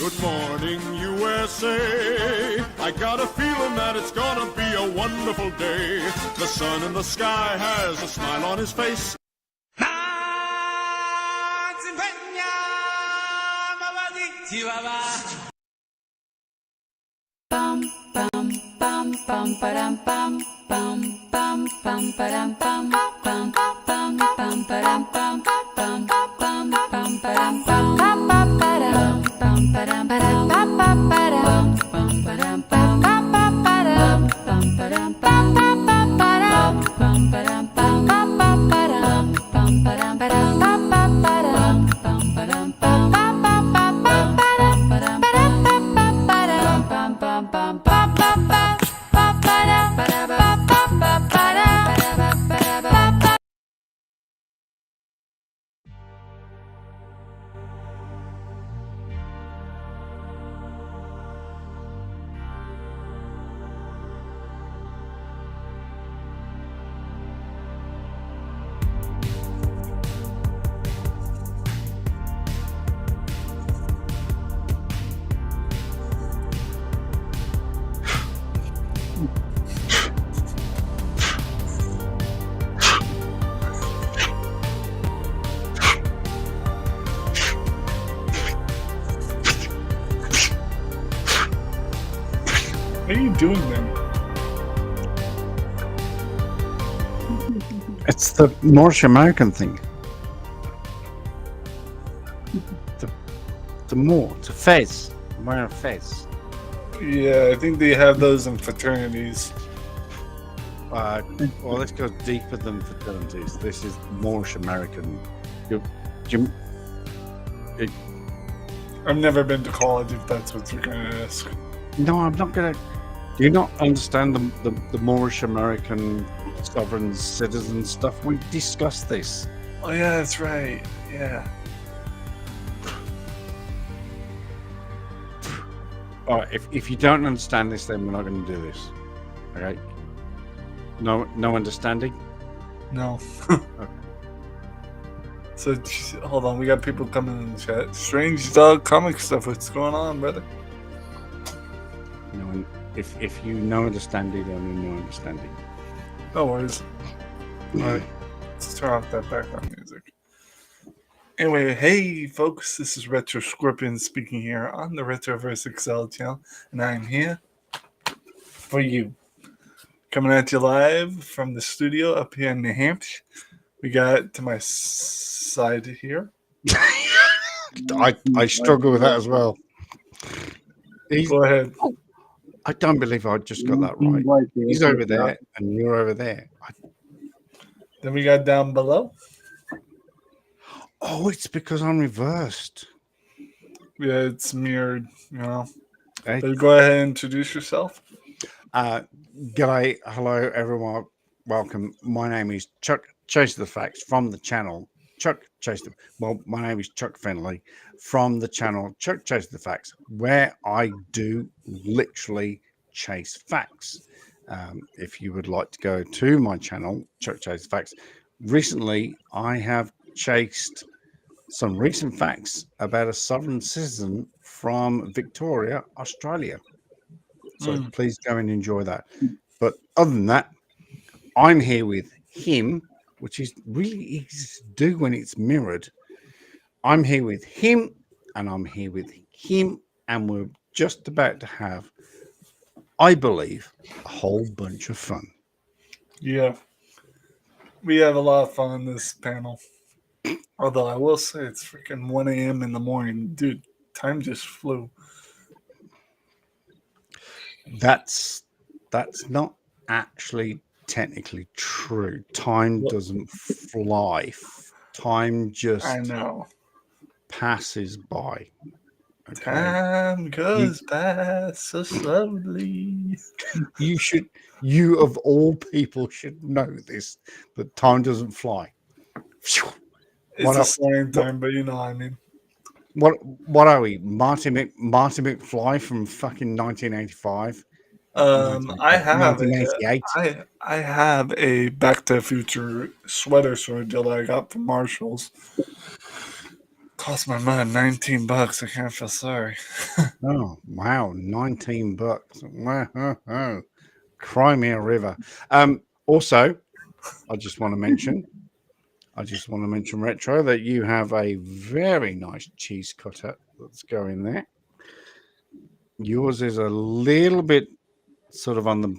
Good morning, USA. I got a feeling that it's gonna be a wonderful day. The sun in the sky has a smile on his face. Bum bum bum bum ba-dum bum bum bum bum ba-dum bum bum bum bum ba-dum bum bum bum bum ba-dum bum bum ba-dum bum ba-dum ba-dum bum ba-dum bum ba-dum bum ba-dum bum ba-dum bum ba-dum bum ba-dum bum ba-dum bum ba-dum ba-dum bum ba-dum bum ba-dum bum What are you doing then? It's the North American thing. The fez. I'm wearing a fez. Yeah, I think they have those in fraternities. Well, let's go deeper than fraternities. This is Moorish American. I've never been to college, if that's what you're going to ask. No, I'm not going to. Do you not understand the Moorish American sovereign citizen stuff? We discussed this. Oh, yeah, that's right. Yeah. All right, if you don't understand this, then we're not going to do this. Okay? No understanding? No. Okay. So, hold on. We got people coming in the chat. Strange Dog comic stuff. What's going on, brother? No, if you no understanding, then you no understanding. No worries. All right. Let's turn off that background music. Anyway, hey, folks. This is Retro Scorpion speaking here on the Retroverse Excel channel. And I'm here for you. Coming at you live from the studio up here in New Hampshire. We got to my side here. I struggle with that as well. Go ahead. I don't believe I just got that right. He's over there and you're over there. Then we got down below. Oh, it's because I'm reversed. Yeah, it's mirrored, you know. Hey. But go ahead and introduce yourself. G'day, hello everyone. Welcome. My name is Chuck Chase the Facts from the channel Chuck Chase the. Well, my name is Chuck Fenley from the channel Chuck Chase the Facts, where I do literally chase facts. If you would like to go to my channel Chuck Chase the Facts, recently I have chased some recent facts about a sovereign citizen from Victoria, Australia. So please go and enjoy that. But other than that, I'm here with him, which is really easy to do when it's mirrored. I'm here with him, and I'm here with him, and we're just about to have, I believe, a whole bunch of fun. Yeah. We have a lot of fun on this panel. Although I will say it's freaking 1 a.m. in the morning. Dude, time just flew. That's not actually technically true. Time doesn't fly. Time just I know. passes by. Okay? Time goes by so slowly. You of all people should know this, that time doesn't fly. It's a slang term, but you know what I mean. What are we? Marty McFly from fucking 1985? I have 1988. I have a Back to the Future sweater sort of deal that I got from Marshalls. Cost my mom $19. I can't feel sorry. Oh, wow. $19. Wow. Cry me a river. Also, I just want to mention Retro, that you have a very nice cheese cutter that's going there. Yours is a little bit sort of on the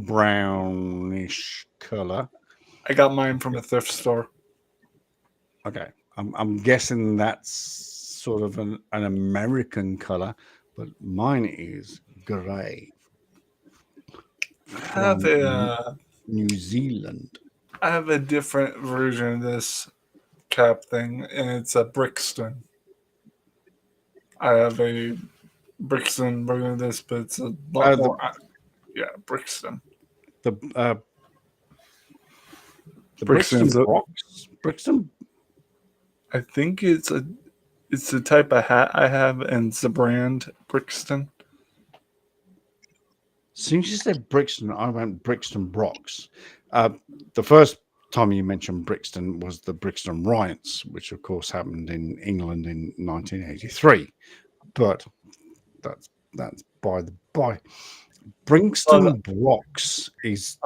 brownish color. I got mine from a thrift store. Okay, I'm guessing that's sort of an American color, but mine is gray I have from New Zealand. I have a different version of this cap thing, and it's a Brixton. I have a Brixton version of this, but it's a lot more. Yeah, Brixton. The Brixton Brooks. Brixton. I think it's the type of hat I have, and it's the brand Brixton. As soon as you said Brixton, I went Brixton Brocks. The first time you mentioned Brixton was the Brixton riots, which of course happened in England in 1983. But that's by the by. Brixton Brocks is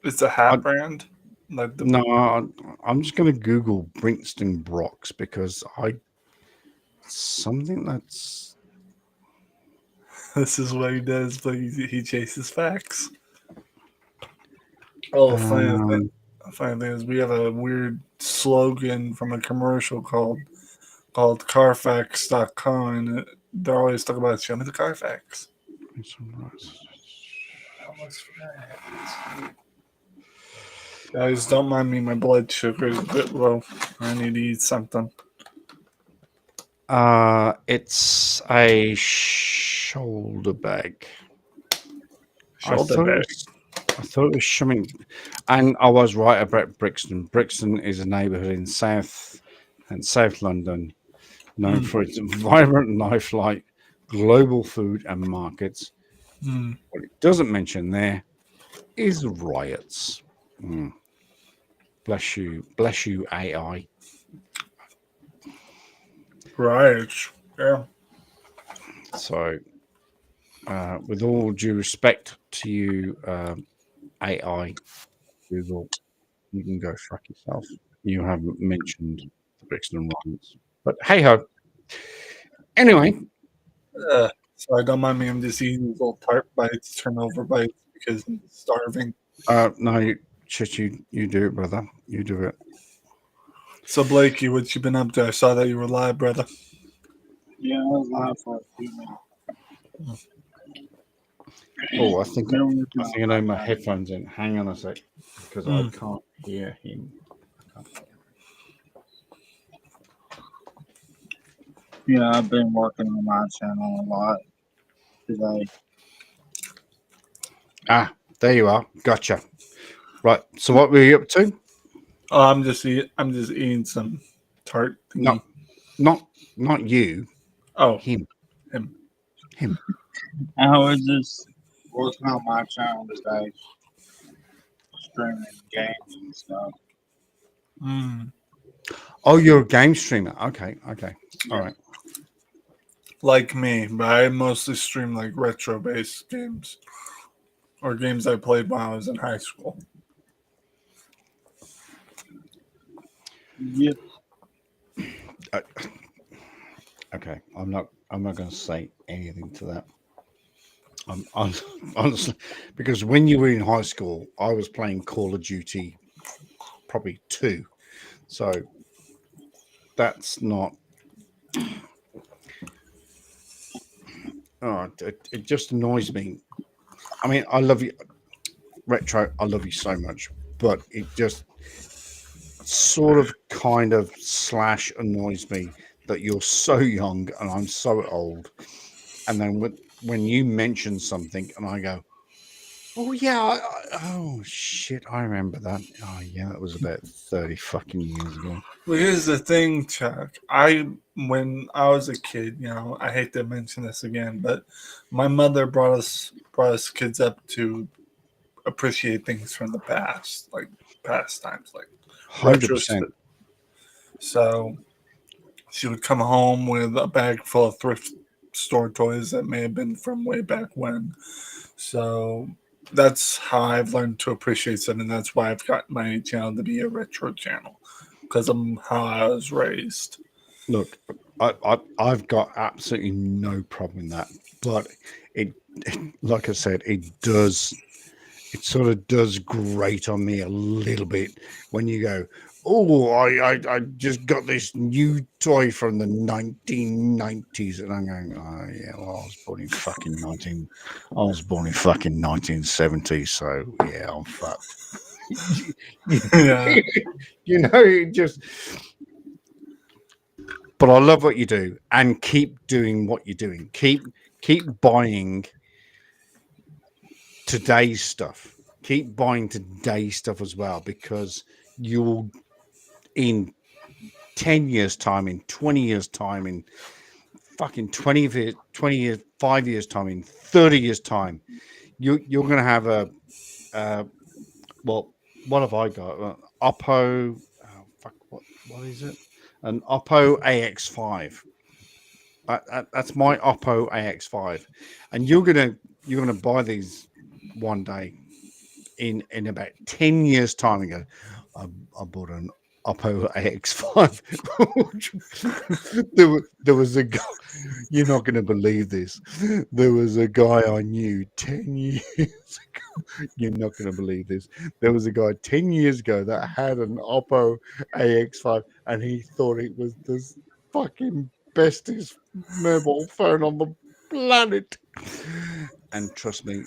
it's a hat brand. Like I'm just going to Google Brixton Brocks because something that's. This is what he does, but he chases facts. Oh, funny thing is we have a weird slogan from a commercial called Carfax.com, and they're always talking about show me the Carfax. Guys, don't mind me. My blood sugar is a bit low. I need to eat something. It's a shoulder bag. Shoulder bag. I thought it was something, and I was right about Brixton. Brixton is a neighbourhood in South London, known for its vibrant lifelike, global food and markets. What it doesn't mention there is riots. Bless you, AI. Riots, yeah. So, with all due respect to you, AI, Google, you can go fuck yourself. You haven't mentioned the Brixton riots, but hey ho. Anyway, sorry, don't mind me. I'm just eating these little tart bites, turnover bites, because I'm starving. No, you do it, brother. You do it. So, Blakey, what you been up to? I saw that you were live, brother. Yeah, I was live for a few minutes. Oh, I think I know my headphones in. Hang on a sec, because I can't hear him. Yeah, I've been working on my channel a lot today. Ah, there you are. Gotcha. Right. So, what were you up to? Oh, I'm just eating some tart thingy. No, not you. Oh, him. I was just working on my channel today, streaming games and stuff. Oh, you're a game streamer. Okay. All right. Like me, but I mostly stream like retro-based games or games I played when I was in high school. Yep. Okay, I'm not going to say anything to that. I'm honestly, because when you were in high school, I was playing Call of Duty, probably 2. So that's not. Oh, it just annoys me. I mean, I love you, Retro. I love you so much, but it just sort of, kind of / annoys me that you're so young and I'm so old. And then when you mention something and I go, oh yeah, oh shit, I remember that. Oh yeah, that was about 30 fucking years ago. Well, here's the thing, Chuck. When I was a kid, I hate to mention this again, but my mother brought us kids up to appreciate things from the past, like pastimes, like retro 100%. stuff. So she would come home with a bag full of thrift store toys that may have been from way back when. So that's how I've learned to appreciate it, and that's why I've got my channel to be a retro channel, because of how I was raised. Look, I've got absolutely no problem in that, but it like I said, it sort of does grate on me a little bit when you go, oh, I just got this new toy from the 1990s, and I'm going, oh yeah, well, I was born in fucking 1970, so yeah, I'm fucked. Yeah. It just. But I love what you do, and keep doing what you're doing. Keep buying today's stuff. Keep buying today's stuff as well, because you'll, in 10 years time, in 20 years time, in fucking 20 years, 5 years time, in 30 years time, you're going to have well, what have I got? Oppo, what is it? An Oppo AX5. That's my Oppo AX5, and you're gonna buy these one day in about 10 years time and go, I bought an Oppo AX5. there was a guy, you're not going to believe this. There was a guy I knew 10 years ago. You're not going to believe this. There was a guy 10 years ago that had an Oppo AX5, and he thought it was the fucking bestest mobile phone on the planet. And trust me,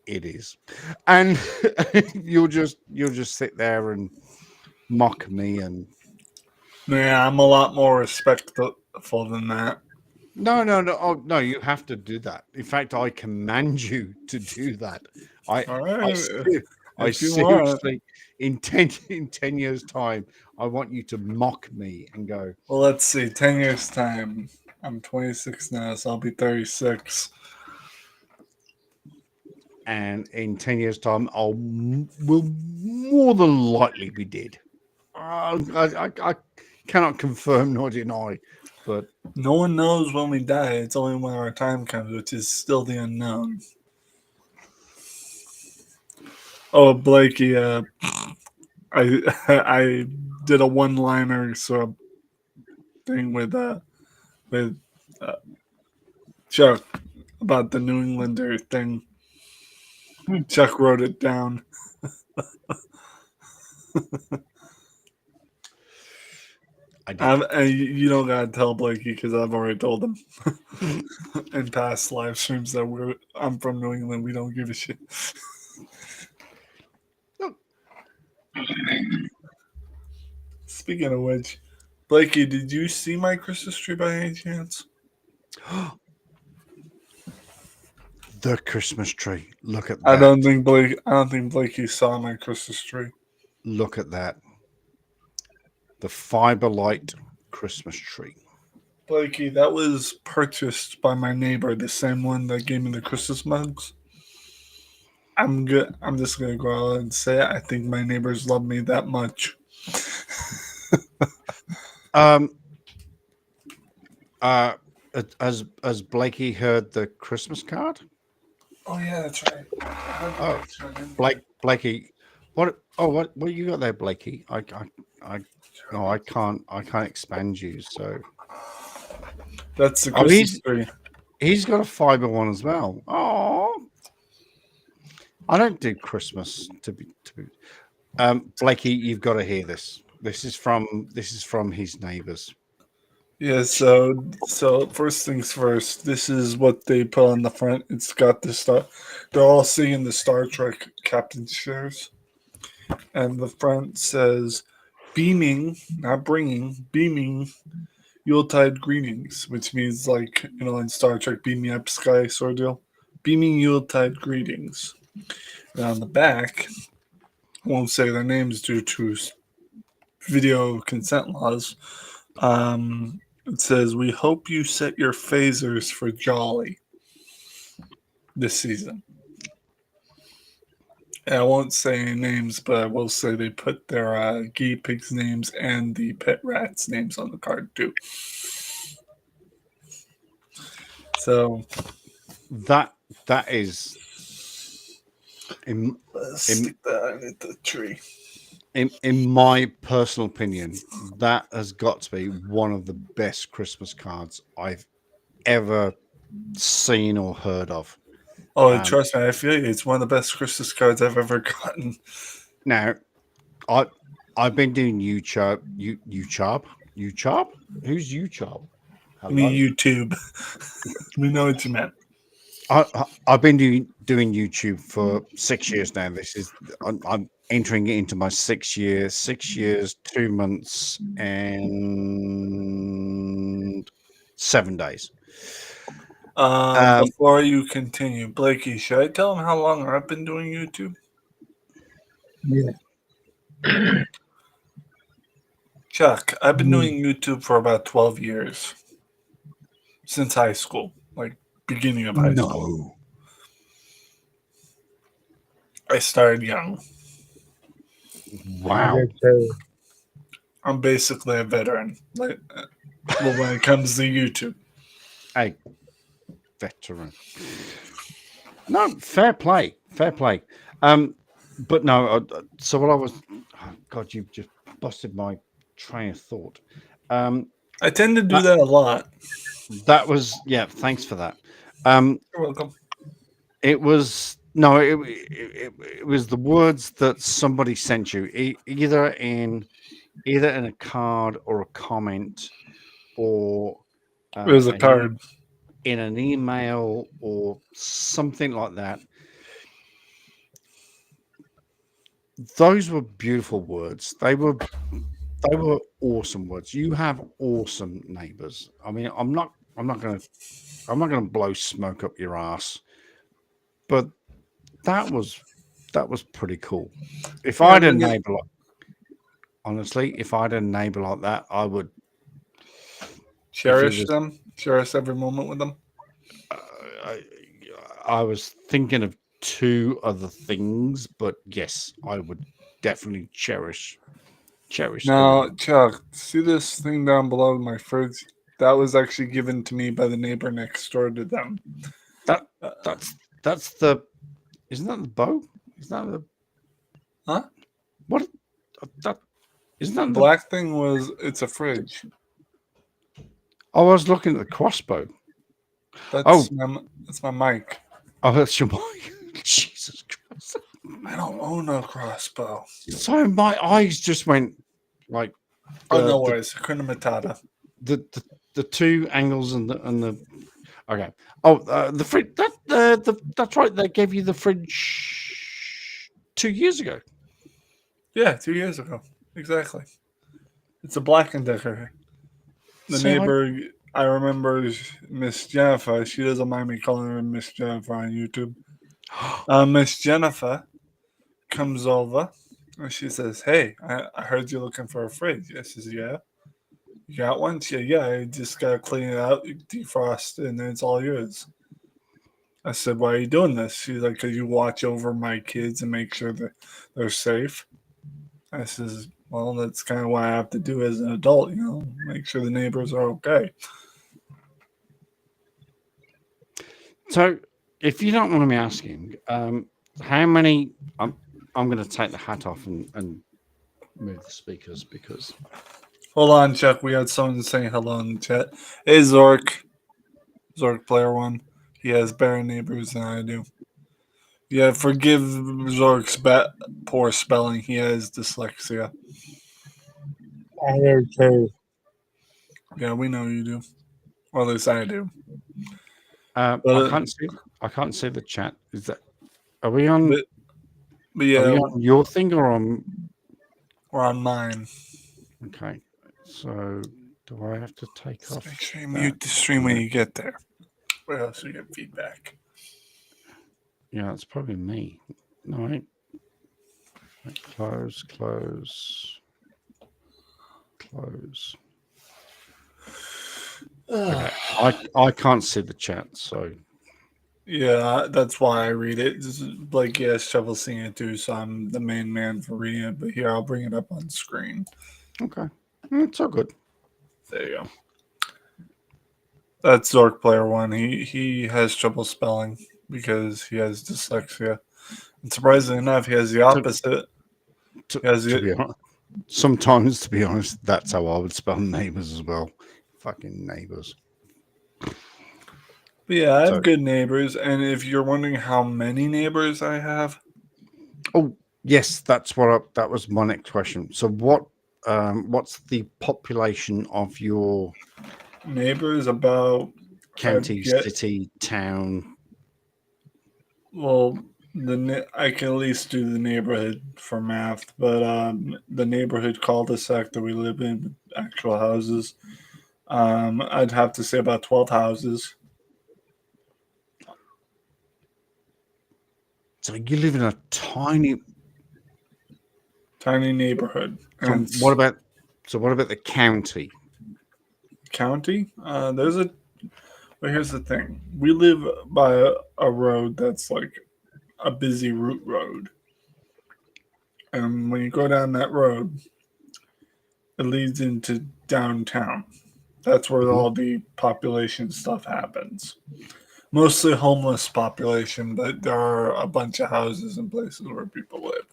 it is. And you'll just sit there and mock me, and Yeah, I'm a lot more respectful than that. no, oh, no, you have to do that. In fact, I command you to do that. All right. I If you want. seriously, in 10 years time, I want you to mock me and go, Well, let's see. 10 years time. I'm 26 now, so I'll be 36. and in 10 years time, will more than likely be dead. I cannot confirm nor deny, but No one knows when we die. It's only when our time comes, which is still the unknown. Oh, Blakey, I I did a one-liner sort of thing with uh, Chuck about the New Englander thing. Chuck wrote it down. I did. And you don't gotta tell Blakey because I've already told him in past live streams that I'm from New England. We don't give a shit. Speaking of which, Blakey, did you see my Christmas tree by any chance? The Christmas tree. Look at that. I don't think Blakey saw my Christmas tree. Look at that. The Fiberlight Christmas tree. Blakey, that was purchased by my neighbor, the same one that gave me the Christmas mugs. I'm good. I'm just gonna go out and say it. I think my neighbors love me that much. Has Blakey heard the Christmas card? Oh yeah, that's right. Oh, Blakey, what you got there, Blakey? I can't expand you. So That's the Christmas he's tree. he's got a fiber one as well. Oh, I don't do Christmas to be. Blakey, you've got to hear this. This is from his neighbors. Yeah, so first things first, this is what they put on the front. It's got the star. They're all singing the Star Trek Captain shares. And the front says, beaming, not bringing, beaming Yuletide greetings, which means like, in Star Trek, beam me up sky sort of deal. Beaming Yuletide greetings. And on the back, I won't say their names due to video consent laws. It says, we hope you set your phasers for jolly this season. I won't say any names, but I will say they put their guinea pigs' names and the pet rats' names on the card too. So That is in let's in stick that underneath the tree. in my personal opinion, that has got to be one of the best Christmas cards I've ever seen or heard of. Oh, trust me, I feel you. It's one of the best Christmas cards I've ever gotten. Now, I've been doing YouTube. Who's YouTube? I mean, Hello. YouTube. We know what you meant. I've been doing YouTube for 6 years now. I'm entering into my 6 years, 6 years, 2 months, and 7 days. Before you continue, Blakey, should I tell him how long I've been doing YouTube? Yeah. Chuck, I've been doing YouTube for about 12 years. Since high school. Like, beginning of high school. No. I started young. Wow. I'm basically a veteran. Like, well, when it comes to YouTube. A veteran. No, fair play. Fair play. But no, so what I was, oh God, you've just busted my train of thought. I tend to do that a lot. That was, yeah, thanks for that. You're welcome. It was, no, it was the words that somebody sent you, either in a card or a comment or It was a card. in an email or something like that. Those were beautiful words. They were awesome words. You have awesome neighbors. I mean, I'm not gonna blow smoke up your ass, but that was pretty cool. If I had a neighbor honestly, if I had a neighbor like that, I would cherish them, cherish every moment with them. I was thinking of two other things, but yes, I would definitely cherish. Now, Chuck, see this thing down below my fridge? That was actually given to me by the neighbor next door to them. That's the. Isn't that the bow? Is that the? Huh? What? That isn't that the the black thing was? It's a fridge. I was looking at the crossbow. That's my mic. Oh, that's your mic. Jesus Christ! I don't own a crossbow. So my eyes just went like. No worries. Hakuna Matata. The two angles and the. Okay. Oh, the fridge. That's right. They gave you the fridge 2 years ago. Yeah, 2 years ago. Exactly. It's a Black & Decker. The neighbor, I remember Miss Jennifer. She doesn't mind me calling her Miss Jennifer on YouTube. Miss Jennifer comes over and she says, "Hey, I heard you're looking for a fridge." I says, "Yeah." "You got one?" She said, "Yeah, I just got to clean it out, defrost it, and then it's all yours." I said, "Why are you doing this?" She's like, "Because you watch over my kids and make sure that they're safe." I says, "Well, that's kind of what I have to do as an adult, make sure the neighbors are okay." So, if you don't want me asking, how many? I'm going to take the hat off and move the speakers because. Hold on, Chuck. We had someone saying hello in the chat. Hey, Zork. Zork Player One. He has better neighbors than I do. Yeah, forgive Zork's poor spelling. He has dyslexia. I do too. Yeah, we know you do. Or at least I do. I can't see the chat. Is that? Are we on? But yeah, are we on your thing or on? Or on mine. Okay. So, do I have to take off? Make sure you mute the stream when you get there. Or else you get feedback. Yeah, it's probably me. No, right? Close. Okay. I can't see the chat, so Yeah, that's why I read it. Blake has trouble seeing it too, so I'm the main man for reading it. But here, I'll bring it up on screen. Okay. It's all good. There you go. That's Zork Player 1. He has trouble spelling because he has dyslexia. And surprisingly enough, he has the opposite. He has To be honest, sometimes, to be honest, that's how I would spell neighbors as well. Fucking neighbors. But yeah, I have So, good neighbors, and if you're wondering how many neighbors I have, oh yes, that was my next question. So, what's the population of your neighbors about county, city, town? well, I can at least do the neighborhood for math, but the neighborhood cul-de-sac that we live in, actual houses, I'd have to say about 12 houses. So you live in a tiny. Neighborhood. So And what about? So what about the county? county? Well, here's the thing. We live by a road that's like a busy route road. And when you go down that road, it leads into downtown. That's where all the population stuff happens. Mostly homeless population, but there are a bunch of houses and places where people live.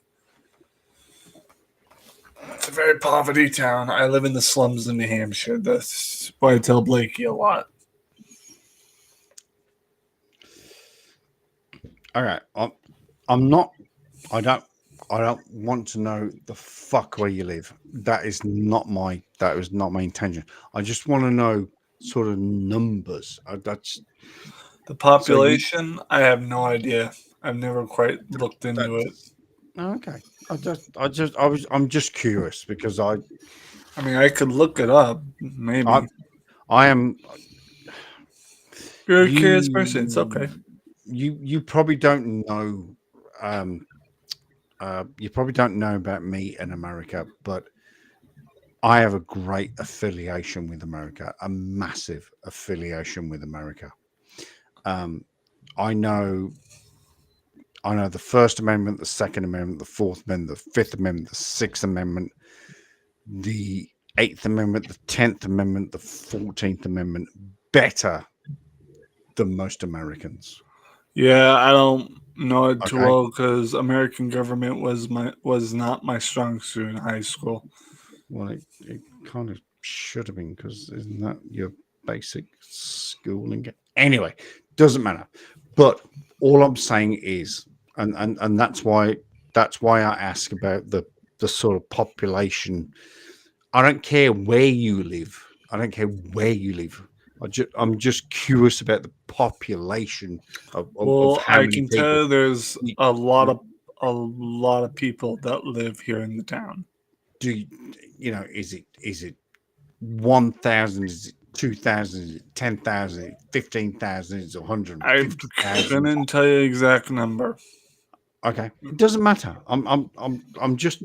It's a very poverty town. I live in the slums in New Hampshire. That's why I tell Blakey a lot. All right, I'm not. I don't. I don't want to know the fuck where you live. That is not my. That was not my intention. I just want to know sort of numbers. That's The population, I have no idea. I've never quite looked into it. that's okay. I'm just curious because I mean, I could look it up, maybe. I am. You're a curious person. It's okay. You probably don't know. You probably don't know about me in America, but I have a great affiliation with America, a massive affiliation with America. I know the First Amendment, the Second Amendment, the Fourth Amendment, the Fifth Amendment, the Sixth Amendment, the Eighth Amendment, the 10th Amendment, the 14th Amendment better than most Americans. Yeah, I don't know it too Okay. well because American government was not my strong suit in high school. Well, it kind of should have been because isn't that your basic schooling? Anyway, doesn't matter. But all I'm saying is, and that's why I ask about the sort of population. I don't care where you live. I don't care where you live. I'm just curious about the population of Well, how I many can people. tell there's a lot of people that live here in the town. Do you know? Is it 1,000? Is it 2,000? Is it 10,000? 15,000? Is it I 150,000? couldn't tell you exact number. Okay, it doesn't matter. I'm just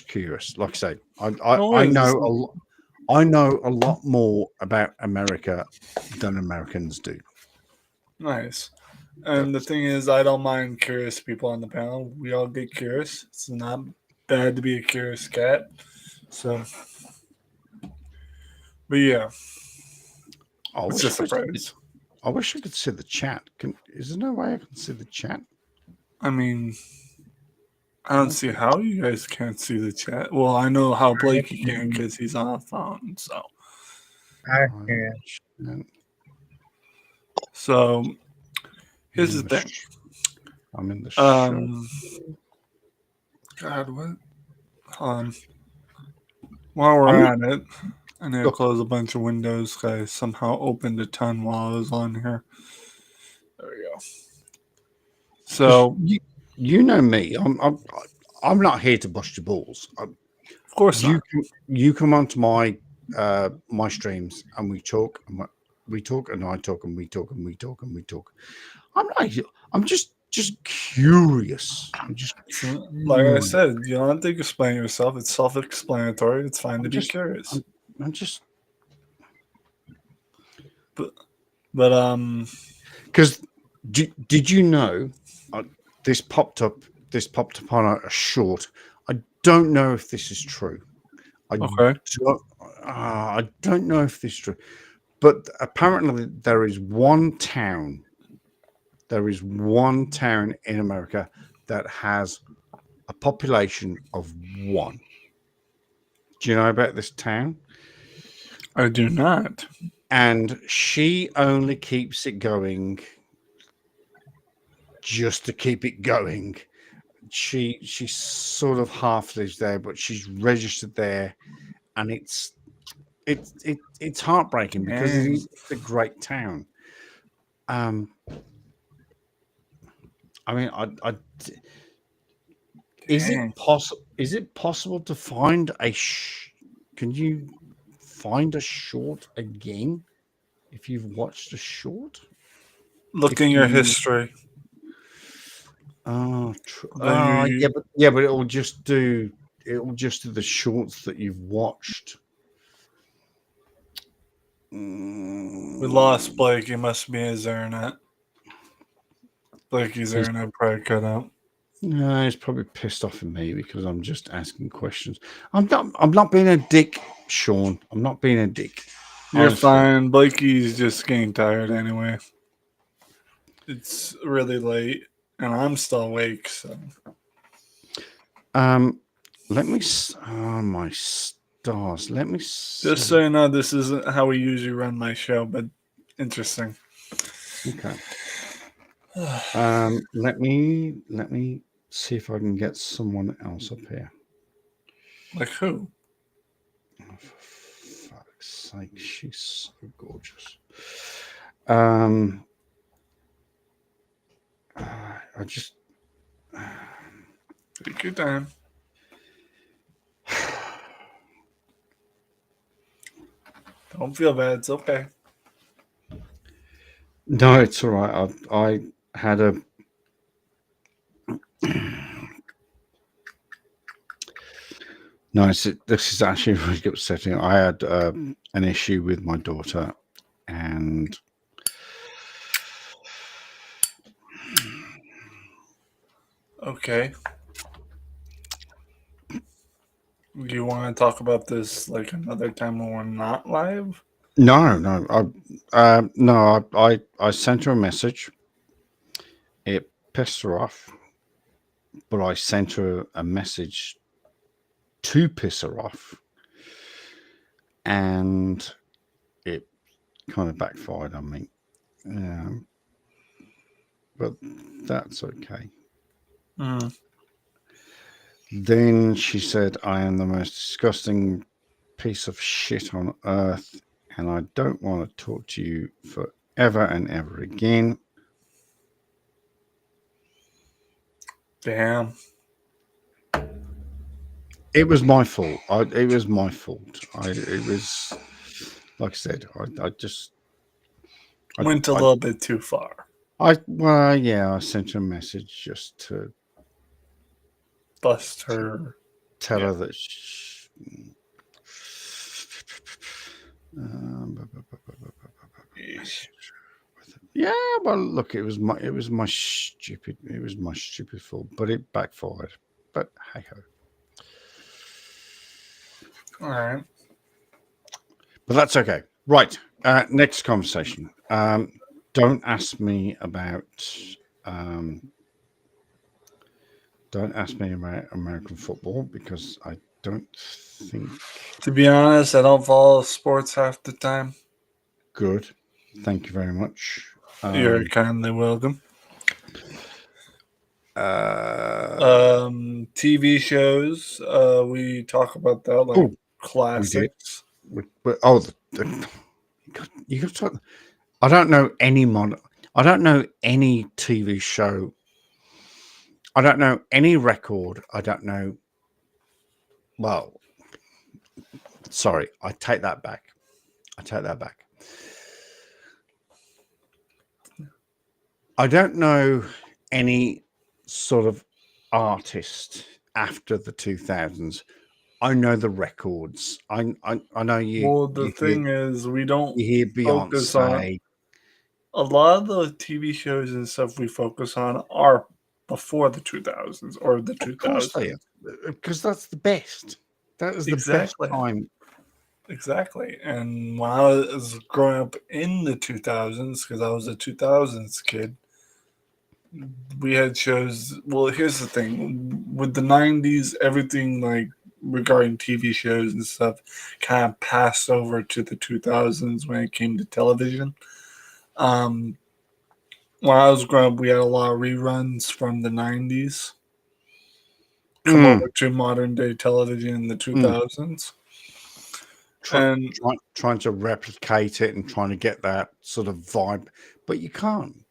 curious. Like I say, No I worries. know a lot. I know a lot more about America than Americans do. Nice. And the thing is, I don't mind curious people on the panel. We all get curious. It's not bad to be a curious cat. So, but yeah, it's just a phrase. I wish I could see the chat. Is there no way I can see the chat? I mean, I don't see how you guys can't see the chat. Well, I know how Blakey can because he's on a phone. So here's the thing. I'm in the show. God, what? While we're at it, I need to close a bunch of windows. I somehow opened a ton while I was on here. There we go. So you know me. I'm not here to bust your balls. of course not. You come onto my my streams and we talk and we talk and I talk and we talk and we talk and we talk. I'm just curious. Like I said, you don't have to explain yourself. It's self-explanatory. It's fine to be curious. I'm just, but because Did you know this popped up? This popped up on a short. I don't know if this is true. I Okay. don't, I don't know if this is true, but apparently there is one town. There is one town in America that has a population of 1. Do you know about this town? I do not. And she only keeps it going just to keep it going. She sort of half lives there, but she's registered there, and it's heartbreaking because Dang. it's a great town. I mean, Dang. is it possible to find can you find a short again if you've watched a short? Look If in your you history. oh, The, but it'll just do the shorts that you've watched. we lost Blake. He must be his internet. Blakey's internet probably cut out. No, he's probably pissed off at me because I'm just asking questions. I'm not being a dick, Sean. I'm not being a dick. You're Honestly. fine. Blakey's just getting tired anyway. It's really late, and I'm still awake. So, let me. Oh my stars! Let me. just so you know, this isn't how we usually run my show, but interesting. Okay. Let me see if I can get someone else up here. Like who? Oh, for fuck's sake, she's so gorgeous. I just Take your time. Don't feel bad. It's okay. no, it's all right. I had a no. This is actually really upsetting. I had an issue with my daughter, and Okay. Do you want to talk about this like another time when we're not live? no, I sent her a message. It pissed her off, but I sent her a message to piss her off, and it kind of backfired on me. But that's okay. Mm. Then she said, I am the most disgusting piece of shit on earth, and I don't want to talk to you forever and ever again. Damn. It was my fault. It was my fault. It was, like I said, I just Went a little bit too far. I sent her a message just to Bust her. tell her that yeah, well, look, it was my stupid fault, but it backfired. But hey ho. All right. But that's okay. Right. Next conversation. Don't ask me about American football because I don't think. To be honest, I don't follow sports half the time. Good. Thank you very much. You're kindly welcome. TV shows. We talk about that like classics. You got to talk. I don't know any I don't know any TV show. I don't know any record. I don't know. Well, sorry, I take that back. I don't know any sort of artist after the 2000s. I know the records. I know you. Well, the thing is, we don't you hear focus on. Beyonce. a lot of the TV shows and stuff we focus on are before the 2000s or the Of course 2000s. they are, because that's the best. That is the best Exactly. time. Exactly. And when I was growing up in the 2000s, because I was a 2000s kid, we had shows. Well, here's the thing with the 90s, everything like regarding TV shows and stuff kind of passed over to the 2000s when it came to television. Um, when I was growing up, we had a lot of reruns from the 90s come Mm, over to modern day television in the mm. 2000s. Try, And trying to replicate it and trying to get that sort of vibe, but you can't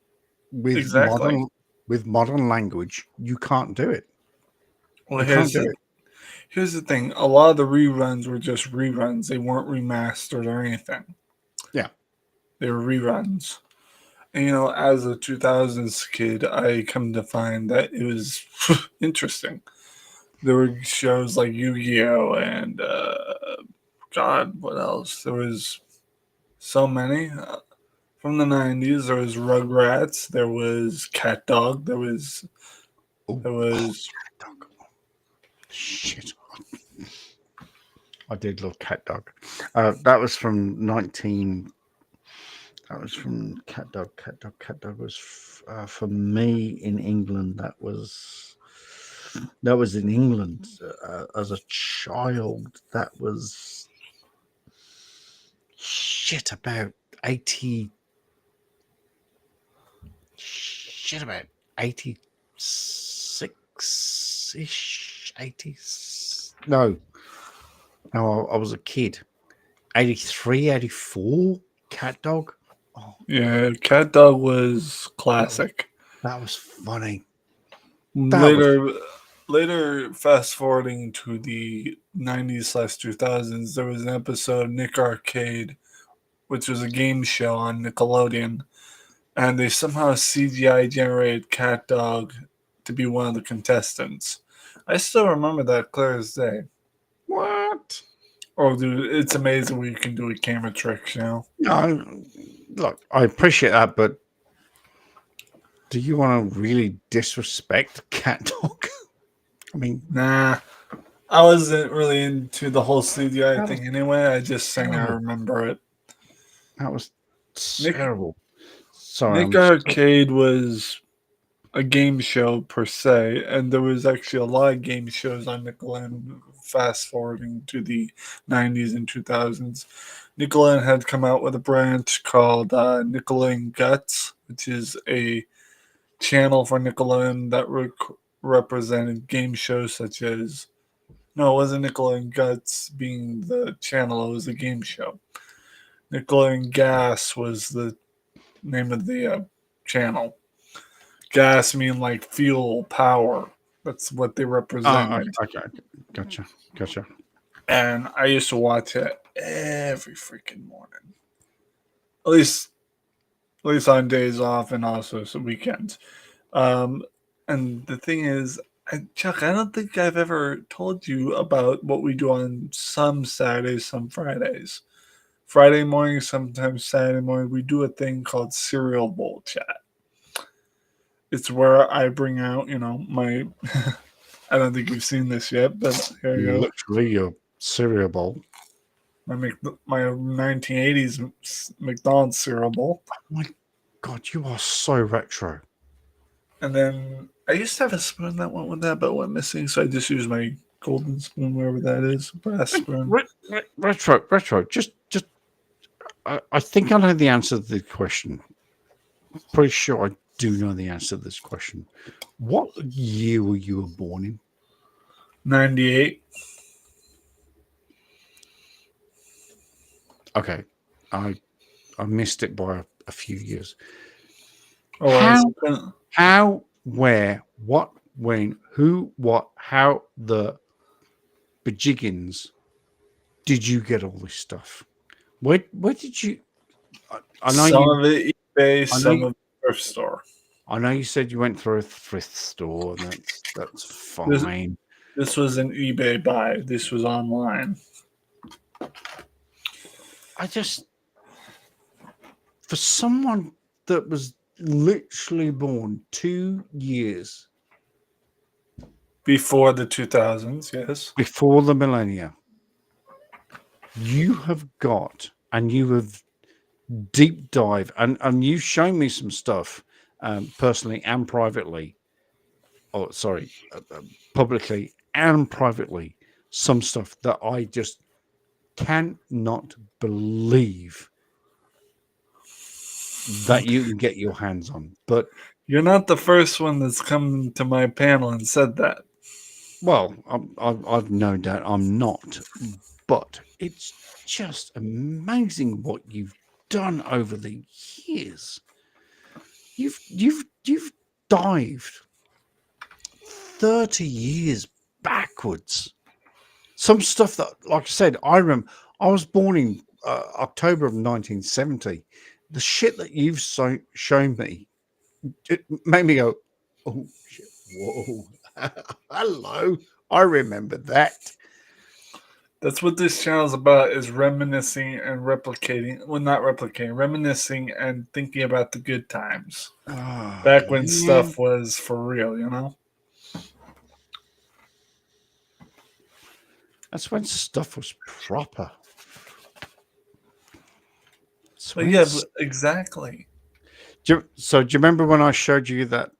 with exactly. modern language. You can't do it. Well, You can't do it. here's the thing. A lot of the reruns were just reruns. They weren't remastered or anything. Yeah. They were reruns. And, as a 2000s kid, I come to find that it was interesting. There were shows like Yu-Gi-Oh! And, God, what else? There was so many. From the 90s, there was Rugrats. There was Cat Dog. There was, Oh, there was, dog. Shit. I did love Cat Dog. That was from 19. That was from Cat Dog. Cat Dog was for me in England. That was in England as a child. That was shit about 80. Shit about 86 ish. 80s. No, I was a kid. 83, 84. Cat Dog. Oh, yeah, Cat Dog was classic. that was funny. That was Later, fast forwarding to the 90s/2000s, there was an episode, Nick Arcade, which was a game show on Nickelodeon, and they somehow CGI generated Cat Dog to be one of the contestants. I still remember that clear as day. what? Oh, dude, it's amazing what you can do with camera tricks, No, look, I appreciate that, but do you want to really disrespect Cat Dog? I mean, Nah, I wasn't really into the whole CGI that was thing anyway. I just saying I terrible. remember it. That was Nick terrible. Sorry, Nick I'm so, Arcade was a game show per se, and there was actually a lot of game shows on Nickelodeon. Fast forwarding to the 90s and 2000s, Nickelodeon had come out with a branch called Nickelodeon Guts, which is a channel for Nickelodeon that represented game shows such as. No, it wasn't Nickelodeon Guts being the channel, it was a game show. Nickelodeon Gas was the name of the channel. Gas mean like fuel, power. That's what they represented. okay, gotcha. And I used to watch it every freaking morning. At least on days off and also some weekends. Um, and the thing is, Chuck, I don't think I've ever told you about what we do on some Saturdays, some Fridays. Friday morning, sometimes Saturday morning, we do a thing called Cereal Bowl Chat. It's where I bring out, my. I don't think you've seen this yet, but here you go. Literally your cereal bowl. My 1980s McDonald's cereal bowl. Oh my God, you are so retro. And then I used to have a spoon that went with that, but went missing, so I just used my golden spoon, wherever that is, brass spoon. Retro. Just. I think I know the answer to the question. Pretty sure I do know the answer to this question. What year were you born in? 98. Okay, I missed it by a few years. Oh, How, where, what, when, who, what, how, the bejiggins did you get all this stuff? Where did you? I know some you. of it eBay, I know some you, of it thrift store. I know you said you went through a thrift store. That's fine. This was an eBay buy. This was online. I just, for someone that was literally born 2 years Before the 2000s, yes. before the millennia, you have got, and you have deep dive, and you've shown me some stuff, personally and privately. Oh, sorry, publicly and privately, some stuff that I just cannot believe that you can get your hands on. But You're not the first one that's come to my panel and said that. well, I've no doubt I'm not, but it's just amazing what you've done over the years. You've dived 30 years backwards. Some stuff that, like I said, I remember. I was born in October of 1970. The shit that you've shown me, it made me go, "Oh shit! Whoa, hello! I remember that." That's what this channel's about, is reminiscing and replicating. Well, not replicating, reminiscing and thinking about the good times. Oh, Back when man. stuff was for real, you know? That's when stuff was proper. But yeah, exactly. Do you remember when I showed you that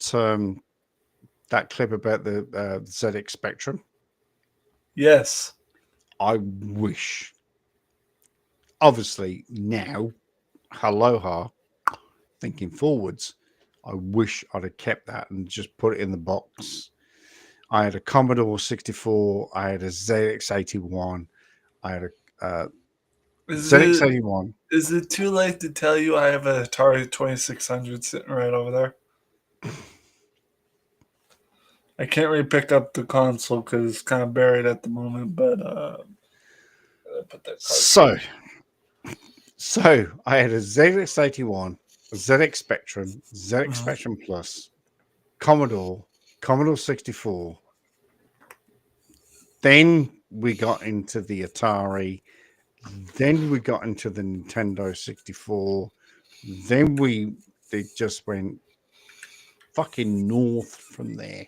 that clip about the ZX Spectrum? Yes. I wish, obviously now, aloha, thinking forwards, I wish I'd have kept that and just put it in the box. I had a Commodore 64, I had a ZX81, I had a ZX81. Is it too late to tell you I have an Atari 2600 sitting right over there? I can't really pick up the console because it's kind of buried at the moment, but put that So I had a ZX81, a ZX Spectrum, ZX Spectrum Plus, Commodore 64. Then we got into the Atari. Then we got into the Nintendo 64. Then they just went fucking north from there.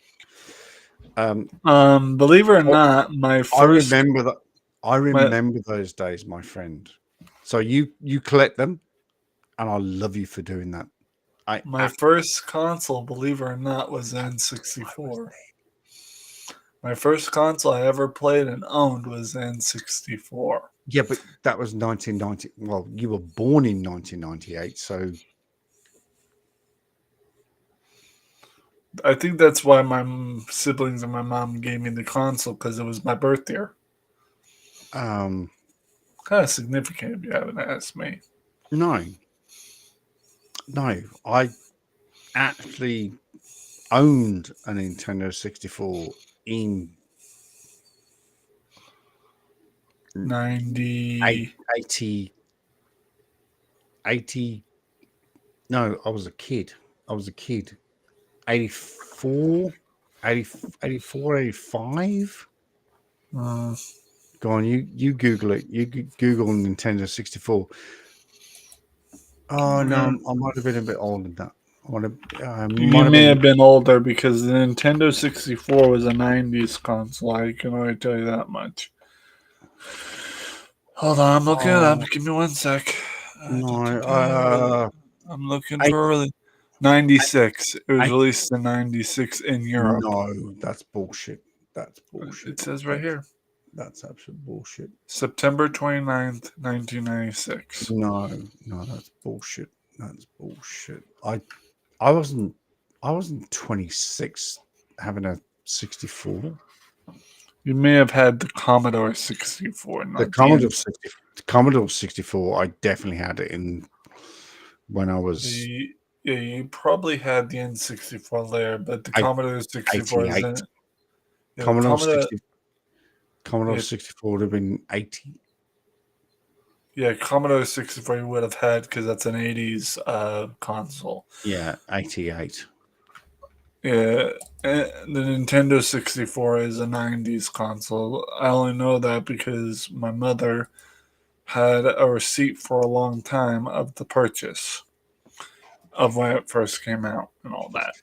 Believe it or not, my first I remember those days, my friend. So you collect them, and I love you for doing that. My first console, believe it or not, was N64. My first console I ever played and owned was N64. Yeah, but that was 1990. Well, you were born in 1998, so I think that's why my siblings and my mom gave me the console, because it was my birth year. um, Kind of significant if you haven't asked me. no, I actually owned a Nintendo 64 in 90. 80. No, I was a kid. 84, 85. Go on, you Google it. You Google Nintendo 64. Oh no, I might have been a bit older than that. You may have been older, because the Nintendo 64 was a 90s console. I can only tell you that much. Hold on, I'm looking it up. Give me one sec. No, I'm looking for 96. It was released in 96 in Europe. No, that's bullshit. That's bullshit. It says right here. That's absolute bullshit. September 29th, 1996. No, that's bullshit. That's bullshit. I wasn't 26 having a 64. You may have had the Commodore 64. The Commodore 64, I definitely had it in when I was. You probably had the N64 later, but the Commodore 64 is in. Commodore 64 would have been 80. Yeah, Commodore 64 you would have had, because that's an 80s console. Yeah, 88. Yeah, the Nintendo 64 is a 90s console. I only know that because my mother had a receipt for a long time of the purchase. of when it first came out and all that.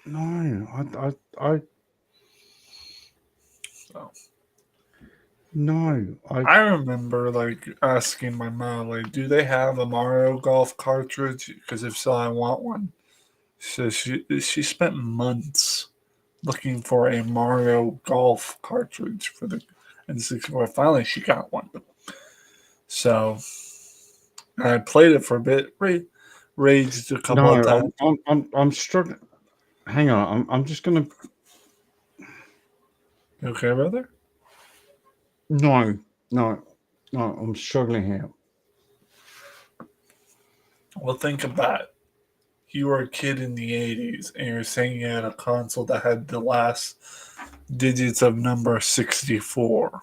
No, I So no, I remember like asking my mom, like, do they have a Mario Golf cartridge? Because if so, I want one. So she spent months looking for a Mario Golf cartridge for the N64. Finally, she got one. So I played it for a bit, raged a couple of times. no, I'm struggling. Hang on, I'm just gonna. You okay, brother? No, I'm struggling here. Well, think about it. You were a kid in the 80s and you're saying you had a console that had the last digits of number 64.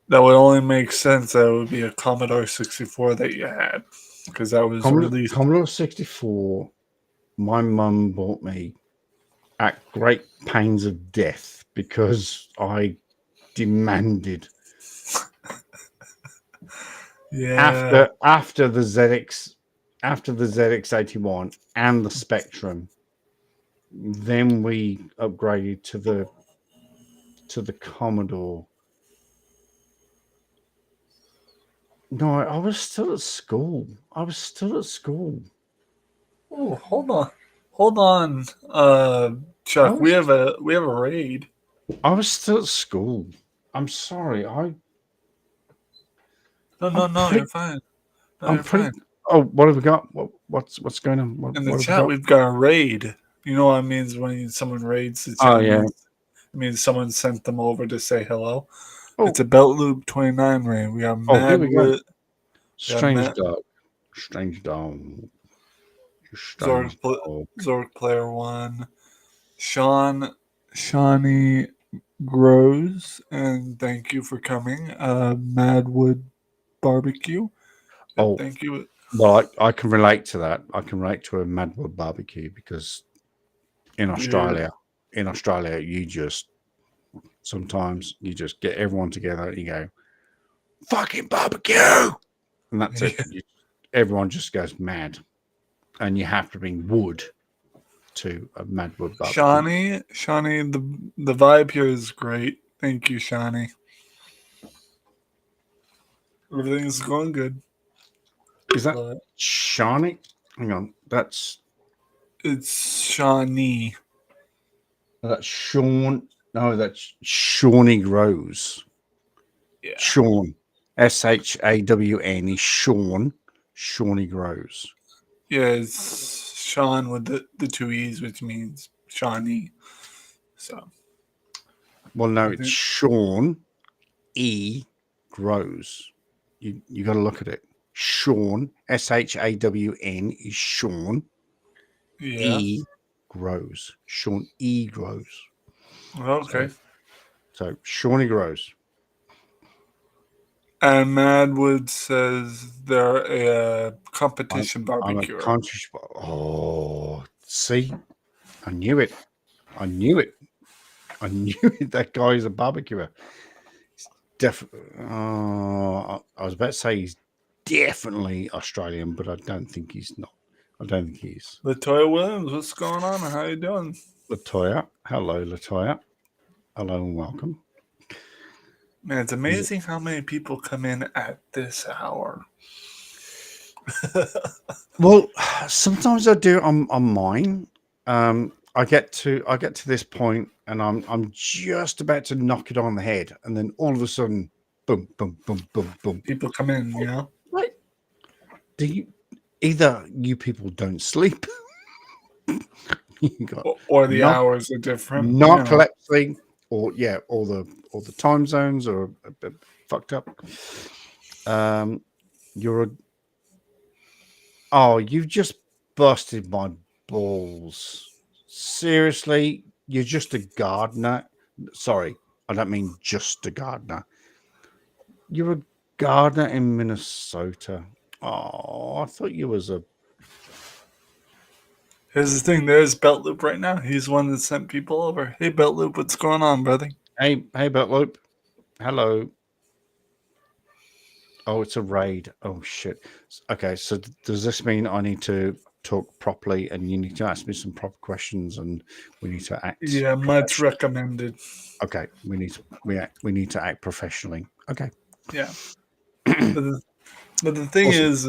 That would only make sense that it would be a Commodore 64 that you had. Because that was released. Commodore 64. My mum bought me at great pains of death because I demanded Yeah. after the ZX81 and the Spectrum. Then we upgraded to the Commodore. No, I was still at school. Oh, hold on, Chuck. We have a raid. I was still at school. I'm sorry. No, you're fine. No, you're fine. Oh, what have we got? What's going on? In the what have we chat, got? we've got a raid. You know what it means when someone raids the chat? Oh, yeah. It means someone sent them over to say hello. Oh. It's a Belt Loop 29 raid. We got Here we go. Strange Matt- dog. Zork Player 1. Shawnee Grows, and thank you for coming. Madwood Barbecue. Oh, thank you. Well, I can relate to that. I can relate to a Madwood barbecue because in Australia, sometimes you just get everyone together and you go, fucking barbecue, and that's it. Everyone just goes mad, and you have to bring wood to a Madwood barbecue. Shawnee, the vibe here is great. Thank you, Shawnee. Everything's going good. Is that Shawnee? Hang on, it's Shawnee. That's Sean. No, that's Shawnee Rose. Yeah. Sean. SHAWN is Sean. Shawnee Grows. Yeah, it's Sean with the two E's, which means Shawnee. So. Well, no, it's Sean E Grows. You got to look at it. Sean, SHAWN is Sean. Yeah. E Grows. Sean E Grows. Okay. So Shawnee Grows. And Madwood says they're a competition barbecue. Oh, see? I knew it. That guy is a barbecuer. I was about to say he's definitely Australian, but I don't think he's not. I don't think he is. Latoya Williams, what's going on? How you doing? Latoya. Hello, Latoya. Hello and welcome. Man, it's amazing how many people come in at this hour. Well, sometimes I do on mine. I get to this point and I'm just about to knock it on the head, and then all of a sudden, boom, boom, boom, boom, boom. People come in, you know. Right? Either you people don't sleep, or the hours are different. Narcolepsy, or the time zones are a bit fucked up. You've just busted my balls. Seriously, you're just a gardener. Sorry, I don't mean just a gardener. You're a gardener in Minnesota. Oh, I thought you was a... Here's the thing. There's Belt Loop right now. He's one that sent people over. Hey, Belt Loop, what's going on, brother? Hey, Belt Loop. Hello. Oh, it's a raid. Oh shit. Okay, so does this mean I need to talk properly, and you need to ask me some proper questions, and we need to act? Yeah, much recommended. Okay, we need to act professionally. Okay. Yeah. But the thing Awesome. is,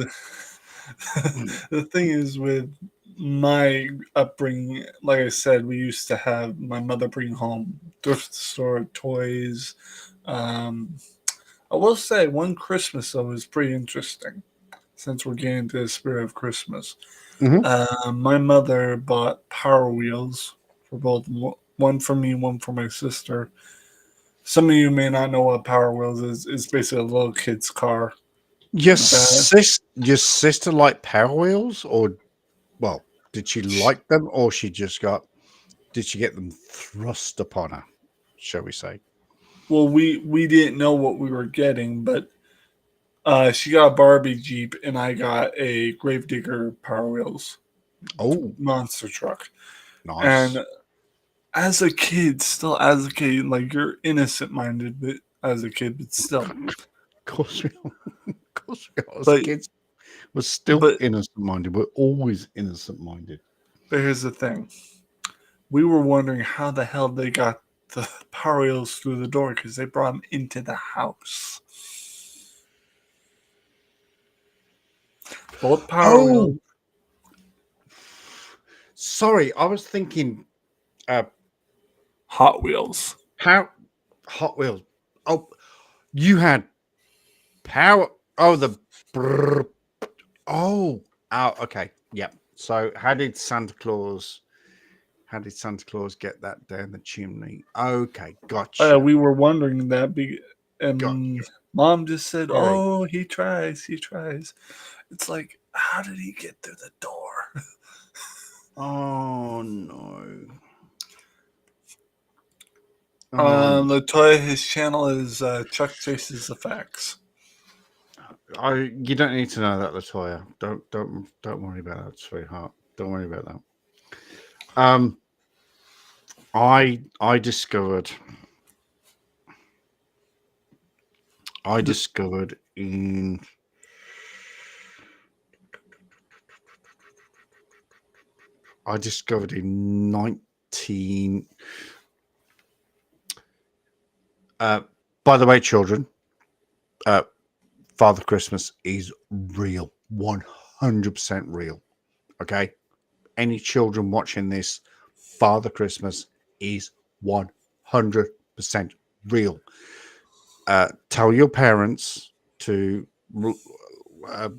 the thing is with my upbringing, like I said, we used to have my mother bring home thrift store toys. Um, I will say one Christmas though was pretty interesting since we're getting into the spirit of Christmas. Mhm. My mother bought Power Wheels for both one for me, one for my sister. Some of you may not know what Power Wheels is. It's basically a little kid's car. Your sister liked Power Wheels, or well, did she like them, or did she get them thrust upon her? Shall we say? Well, we didn't know what we were getting, but she got a Barbie Jeep and I got a Gravedigger Power Wheels Oh, monster truck. nice. And as a kid, still as a kid, like you're innocent minded, but as a kid, but still. Of course we are. Of course we are. As But kids, we're still but innocent minded. We're always innocent minded. but here's the thing: we were wondering how the hell they got the Power Wheels through the door because they brought them into the house. Both Power Wheels. Oh, sorry. I was thinking, uh, Hot Wheels. how Hot Wheels. Oh, you had power. Oh, the. Brrr. Oh, okay. Yep. So, how did Santa Claus? How did Santa Claus get that down the chimney? Okay, gotcha. We were wondering that, Gotcha. and Mom just said, Sorry. "Oh, he tries, he tries." It's like, how did he get through the door? Oh no. Oh, no. Latoya, his channel is Chuck Chases the Facts. You don't need to know that, Latoya. Don't worry about that, sweetheart. Don't worry about that. I discovered in I discovered in 19 by the way, children, Father Christmas is real. 100% real. Okay? Any children watching this, Father Christmas is 100% real. Tell your parents to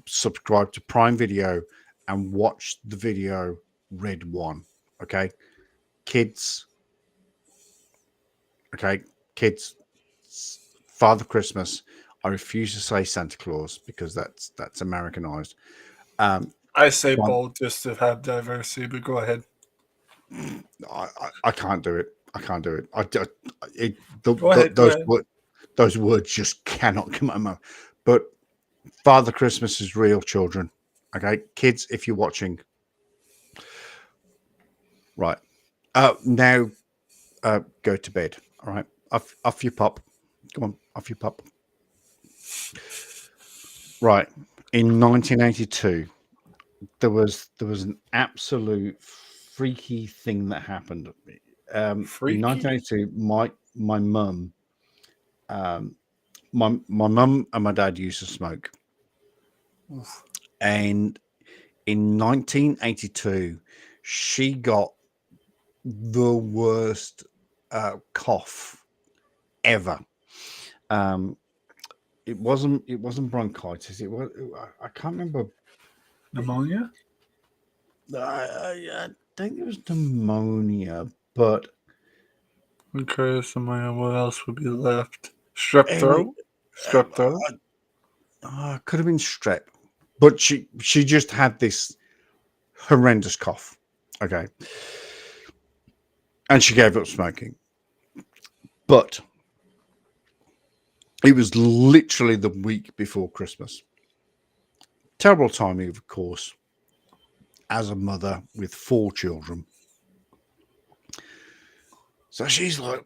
subscribe to Prime Video and watch the video Red One. Okay, kids. Okay, kids. Father Christmas. I refuse to say Santa Claus because that's Americanized. I say But bold just to have diversity, but go ahead. I can't do it. I can't do it. Go ahead. Go ahead. Those words just cannot come out of my mouth. But Father Christmas is real, children. Okay, kids, if you're watching, right now, go to bed. All right, off your pop. Go on, off your pop. Right, in 1982, there was an absolute freaky thing that happened. In Freaky. 1982, my mum, my mum and my dad used to smoke, Oof. and in 1982, she got the worst cough ever. It wasn't bronchitis. It was I can't remember. Pneumonia? I think it was pneumonia, but Okay, so what else would be left? Strep anyway, throat? Strep throat? could have been strep. But she just had this horrendous cough. Okay, and she gave up smoking. But it was literally the week before Christmas. Terrible timing, of course, as a mother with 4 children. So she's like,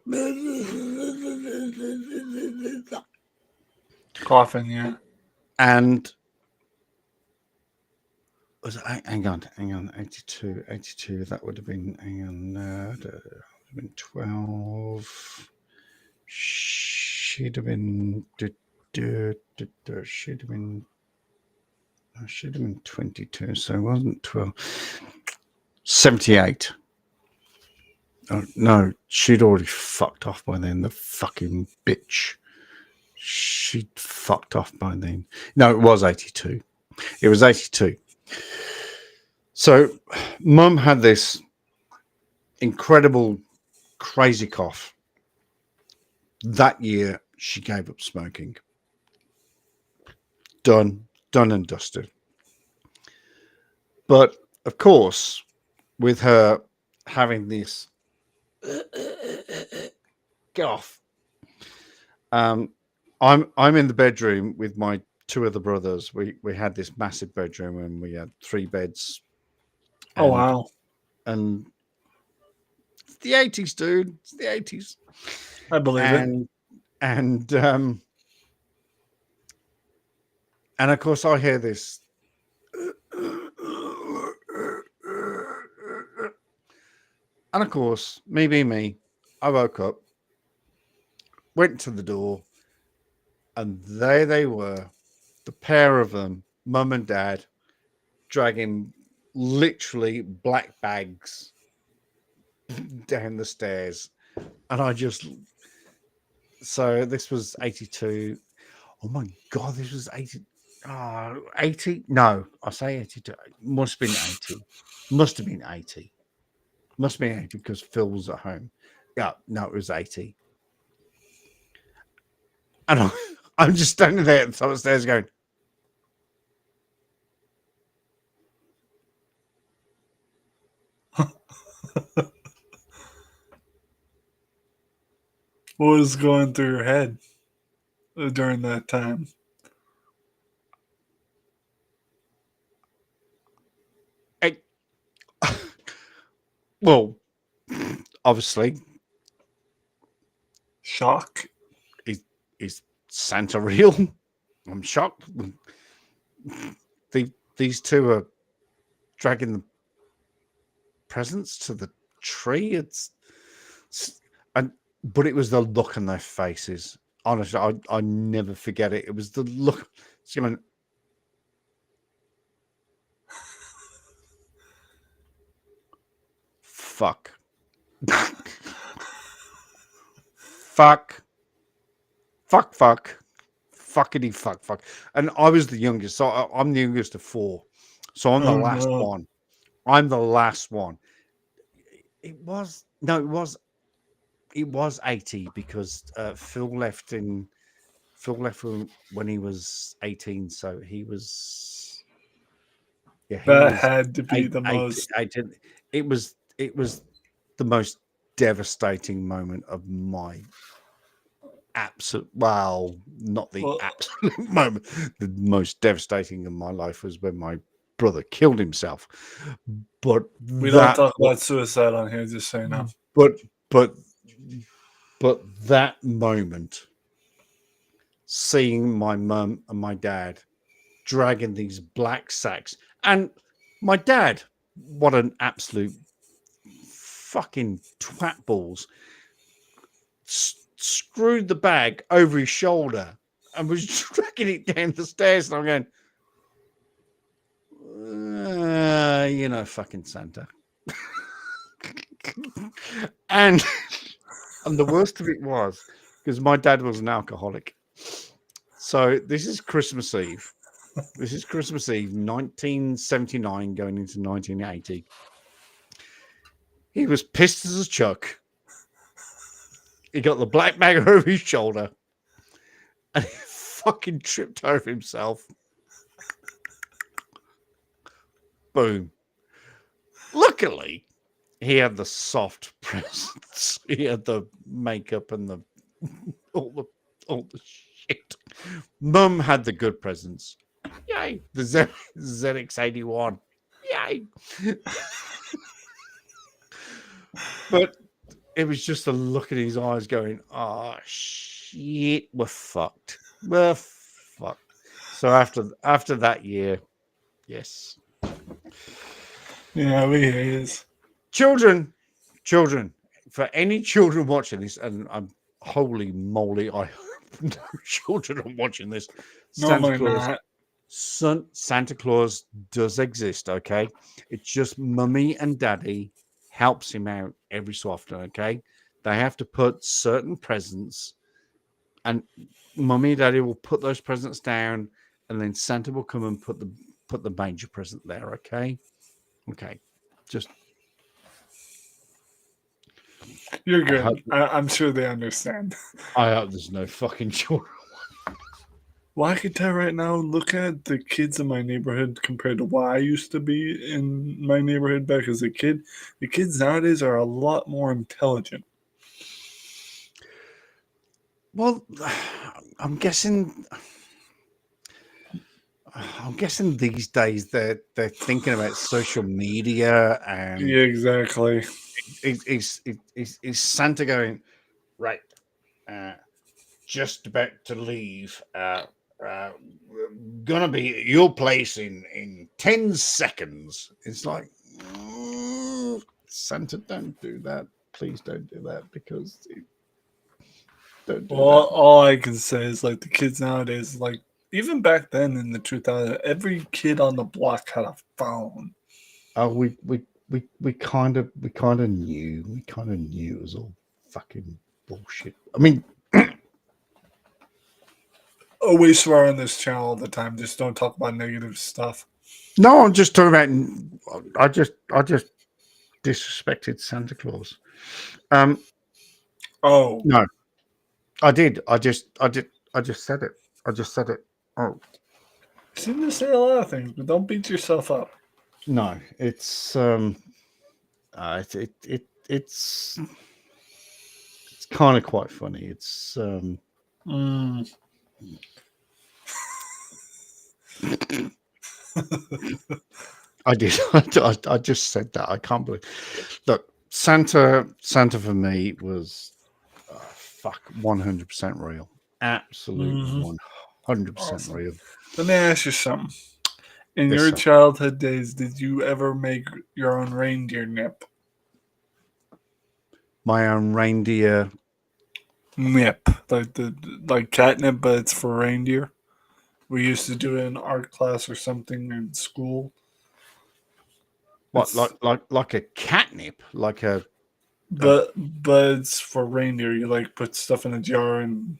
Coughing, yeah. And was it, hang on, 82, that would have been, hang on, that would have been 12. She'd have been, she'd have been 22, so it wasn't 12. 78. Oh, no, she'd already fucked off by then, the fucking bitch. She'd fucked off by then. No, it was 82. It was 82. So, Mum had this incredible crazy cough. That year, she gave up smoking. Done and dusted. But, of course, with her having this get off, I'm in the bedroom with my two other brothers. We had this massive bedroom and we had 3 beds. Oh, wow. And it's the 80s, dude. It's the 80s. I believe it. And of course I hear this. And of course, me being me, I woke up, went to the door, and there they were, the pair of them, Mum and Dad, dragging literally black bags down the stairs. And I just, so this was 82. Oh my God, this was 80. 80? No, I say 82. Must have been 80. Must have been 80. Must have been 80 because Phil was at home. Yeah, no, it was 80. And I'm just standing there at the top of the stairs going, What was going through your head during that time? well, obviously, Shock. is Santa real? I'm shocked. These two are dragging the presents to the tree. But it was the look on their faces. Honestly, I never forget it. It was the look. It's going, fuck. Fuckity fuck. And I was the youngest. So I'm the youngest of 4. So I'm the last one. I'm the last one. It was 80 because Phil left when he was 18. So he was, That had to be the most. It was the most devastating moment of my absolute, not the absolute moment. The most devastating of my life was when my brother killed himself. But we don't talk about suicide on here, just so you know. But that moment, seeing my mum and my dad dragging these black sacks, and my dad, what an absolute fucking twat balls, screwed the bag over his shoulder and was dragging it down the stairs. And I'm going, fucking Santa. and the worst of it was because my dad was an alcoholic. So this is Christmas Eve. 1979 going into 1980. He was pissed as a chuck. He got the black bag over his shoulder and he fucking tripped over himself. Boom. Luckily, he had the soft presents. He had the makeup and all the shit. Mum had the good presents. Yay. The ZX81. Yay. But it was just a look at his eyes going, oh, shit, we're fucked. So So after that year, yes. Yeah, we is. Children, for any children watching this, and I'm holy moly, I hope no children are watching this. Normally not. Santa Claus does exist, okay? It's just mummy and daddy helps him out every so often, okay? They have to put certain presents, and mummy and daddy will put those presents down, and then Santa will come and put the major present there, okay? Okay. Just You're I hope good. I'm sure they understand. there's no fucking children. Well, I can tell right now, look at the kids in my neighborhood compared to what I used to be in my neighborhood back as a kid. The kids nowadays are a lot more intelligent. Well, I'm guessing these days they're thinking about social media and Yeah, exactly. is Santa going right? Just about to leave. Gonna be at your place in 10 seconds. It's like Santa, don't do that. Please don't do that because don't do Well, that. all I can say is like the kids nowadays, like even back then in the 2000s, every kid on the block had a phone. Oh, we kind of knew. We kind of knew it was all fucking bullshit. I mean, Always swear on this channel all the time. Just don't talk about negative stuff. no, I'm just talking about. I just disrespected Santa Claus. Oh, No, I did. I just said it. I just said it. Oh you seem to say a lot of things, but don't beat yourself up. no, it's it's kind of quite funny. It's Mm. I did. I just said that. I can't believe. Look, Santa for me was fuck 100% real. Absolute Mhm. 100% Awesome. real. Let me ask you something. In Yes, your sir. childhood days, did you ever make your own reindeer nip? My own reindeer. Nip, like catnip, but it's for reindeer. We used to do it in art class or something in school. What, It's like a catnip? Like a but it's for reindeer. You like put stuff in a jar, and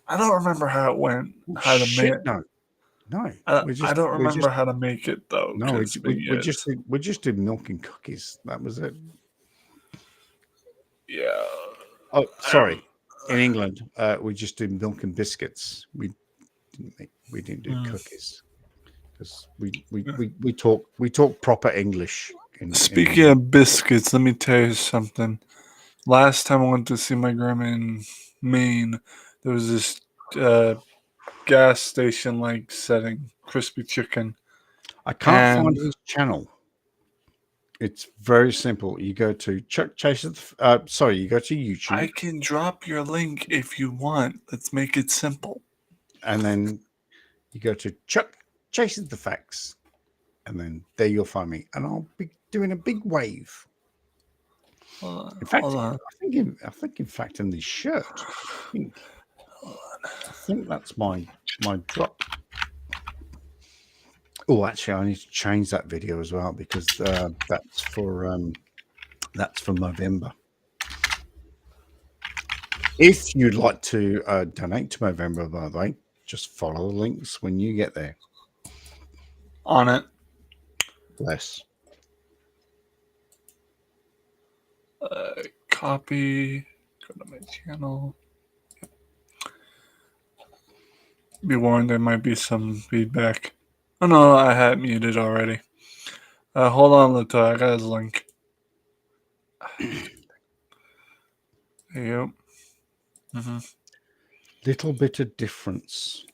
I don't remember how it went. oh, How to make. shit? No, no. I don't remember how to make it though, No, because yes, we just did milk and cookies. That was it. yeah. Oh, I don't. sorry. In England, we just did milk and biscuits. We didn't do Mm. cookies because we talk proper English in Speaking England. of biscuits, let me tell you something. Last time I went to see my grandma in Maine, there was this uh, gas station like setting, crispy chicken, I can't find and his channel. It's very simple. You go to Chuck Chases. Sorry, you go to I YouTube, can drop your link if you want. Let's make it simple. and then you go to Chuck Chases the Facts, and then there you'll find me, and I'll be doing a big wave. In fact, Hold on. I think in fact in this shirt, I think that's my drop. Oh, actually, I need to change that video as well because that's for November. If you'd like to donate to November, by the way, just follow the links when you get there. On it. Bless. Copy. Go to my channel. Be warned, there might be some feedback. Oh no, I had muted already. Hold on, Latoya. I got his link. There you go. Little bit of difference.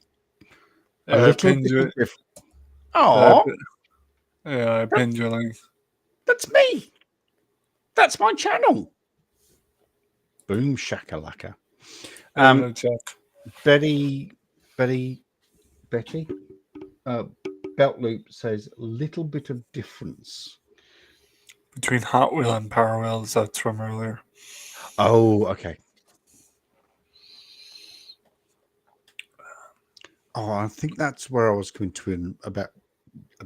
A I little pinned bit you. of difference. I Oh, pi- yeah, I pinned your link. that's me. That's my channel. Boom shakalaka. There you go, Chuck. Betty Betty. Belt Loop says little bit of difference. Between Hot Wheel and Power Wheels, that's from earlier. Oh, okay. Oh, I think that's where I was going to about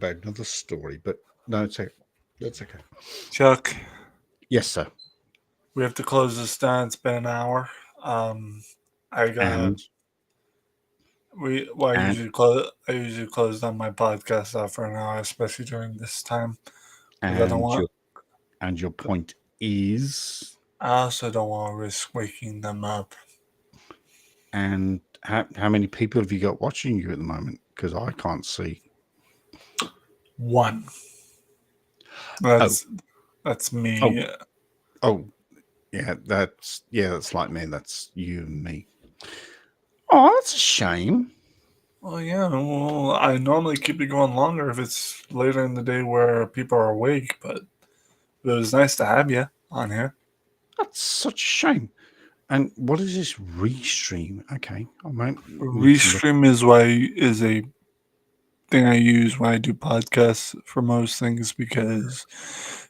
another story, but no, it's okay. That's okay. Chuck, Yes, sir. we have to close this down. It's been an hour. I got And I usually close down my podcast after an hour, especially during this time. 'Cause I don't want. your point is, I also don't want to risk waking them up. and how many people have you got watching you at the moment? Because I can't see. One. That's me. Oh, yeah, that's like me. That's you and me. Oh, that's a shame. Well, yeah. Well, I normally keep it going longer if it's later in the day where people are awake, but it was nice to have you on here. That's such a shame. And what is this restream? Okay, I might need to look. Restream is a thing I use when I do podcasts for most things because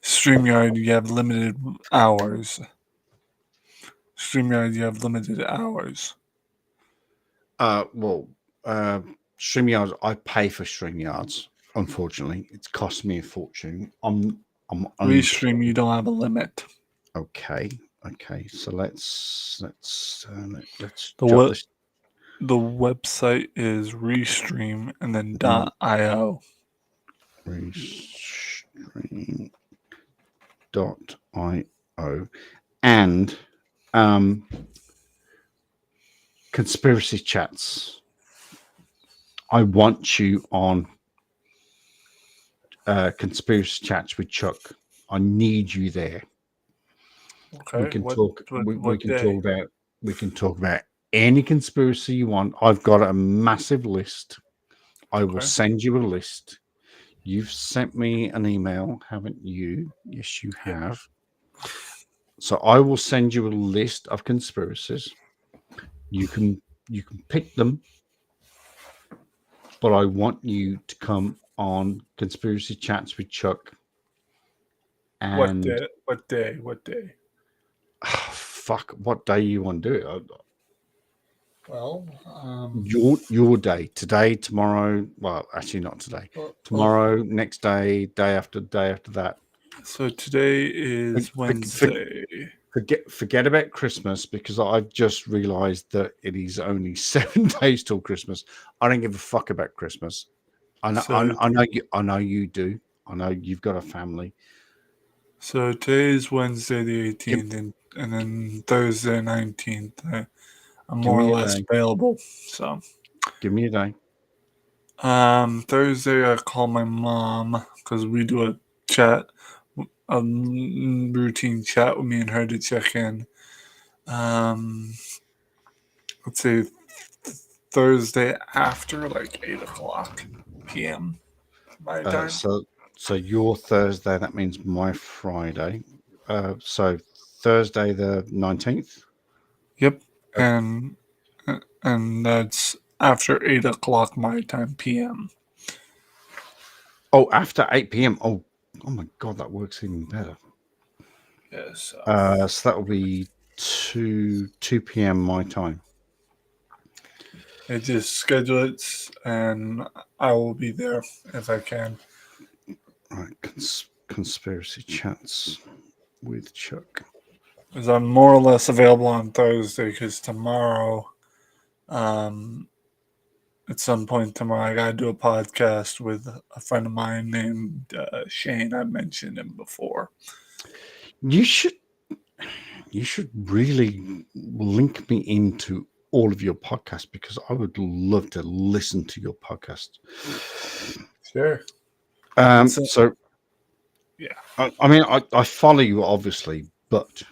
StreamYard you have limited hours. StreamYard you have limited hours. Well, StreamYards. I pay for StreamYards. Unfortunately, it's cost me a fortune. I'm Restream you don't have a limit. okay. Okay, so let's The jot what this. the website is Restream and then .io. Restream.io and conspiracy chats. I want you on conspiracy chats with Chuck. I need you there. Okay. We can What, talk. what, We what can day? talk about. We can talk about any conspiracy you want. I've got a massive list. I will Okay. send you a list. You've sent me an email, haven't you? Yes, you have. So I will send you a list of conspiracies. You can pick them, but I want you to come on conspiracy chats with Chuck. And What day? fuck, what day you want to do it? Well, Your day, today, tomorrow. Well, actually, not today. Tomorrow, next day, day after that. So today is Wednesday. Forget about Christmas because I've just realised that it is only 7 days till Christmas. I don't give a fuck about Christmas. I know you do. I know you've got a family. So today is Wednesday the 18th, and then Thursday 19th. I'm more or less available. So Give me a day. Thursday I call my mom because we do a chat, a routine chat with me and her to check in. Let's say Thursday after like 8:00 p.m. my time. So your Thursday, that means my Friday. So Thursday the 19th. Yep, and that's after 8:00 my time p.m. Oh, after 8 p.m. Oh my God, that works even better. Yes. So that will be 2 p.m. my time. I just schedule it, and I will be there if I can. All right, conspiracy chats with Chuck. Because I'm more or less available on Thursday. Because tomorrow, at some point tomorrow, I gotta do a podcast with a friend of mine named Shane. I mentioned him before. You should really link me into all of your podcasts because I would love to listen to your podcast. Sure. So yeah. I mean, I follow you obviously, but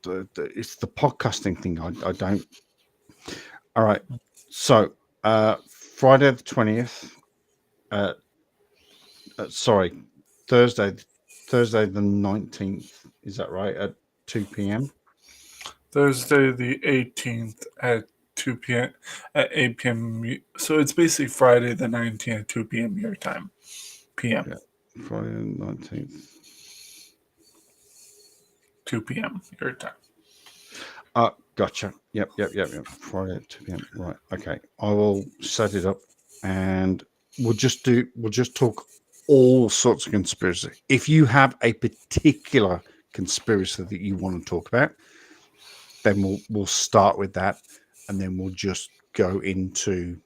it's the podcasting thing. I don't. All right. So Friday the 20th. Sorry, Thursday the 19th. Is that right? At 2 p.m. Thursday the 18th at 2 p.m. at 8 p.m. So it's basically Friday the 19th at 2 p.m. your time. PM. Yeah. Friday the 19th. 2 p.m. your time. Gotcha. Yep. Friday at 2 p.m. Right. Okay. I will set it up, and we'll just talk all sorts of conspiracy. If you have a particular conspiracy that you want to talk about, then we'll start with that, and then we'll just go into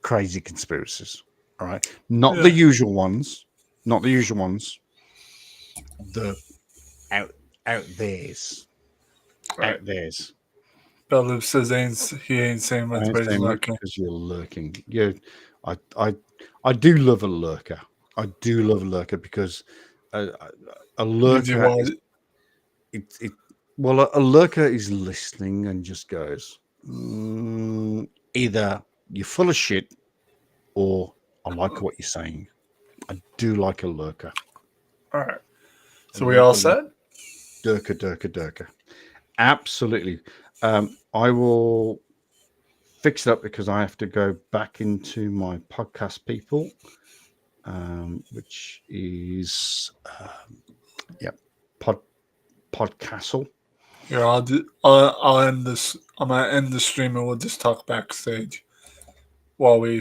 crazy conspiracies. All right. Not the usual ones. Not the usual ones. The out theirs. Right. Out theirs. Bellip says he ain't saying much, I ain't but he's saying much lurking. because you're lurking. I do love a lurker. I do love a lurker because a lurker is a lurker is listening and just goes, either you're full of shit or I like what you're saying. I do like a lurker. All right. So we all set? Durka. Absolutely. I will fix it up because I have to go back into my podcast people, which is Podcastle. Here, I'll end this. I'm gonna end the stream and we'll just talk backstage while we